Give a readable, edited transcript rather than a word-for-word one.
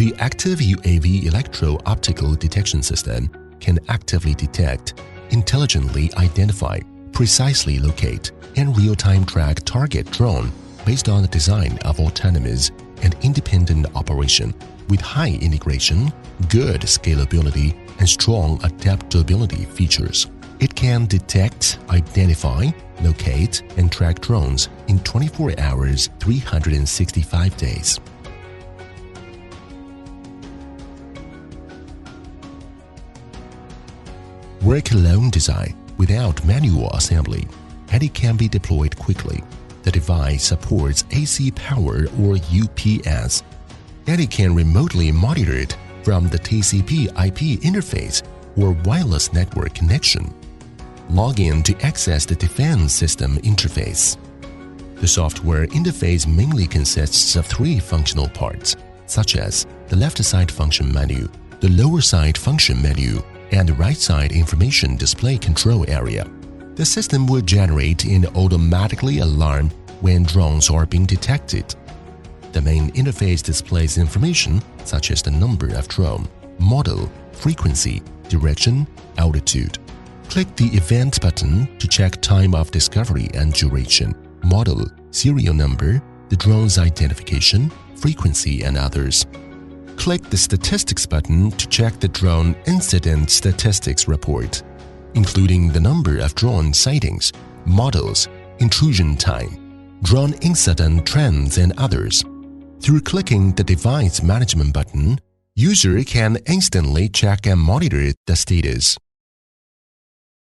The active UAV electro-optical detection system can actively detect, intelligently identify, precisely locate, and real-time track target drone based on the design of autonomous and independent operation with high integration, good scalability, and strong adaptability features. It can detect, identify, locate, and track drones in 24 hours, 365 days. Work-alone design without manual assembly, and it can be deployed quickly. The device supports AC power or UPS, and it can remotely monitor it from the TCP/IP interface or wireless network connection. Log in to access the defense system interface. The software interface mainly consists of three functional parts, such as the left side function menu, the lower side function menu, and the right side information display control area. The system will generate and automatically alarm when drones are being detected. The main interface displays information such as the number of drone, model, frequency, direction, altitude. Click the Event button to check time of discovery and duration, model, serial number, the drone's identification, frequency, and others. Click the Statistics button to check the drone incident statistics report, including the number of drone sightings, models, intrusion time, drone incident trends, and others. Through clicking the Device Management button, user can instantly check and monitor the status.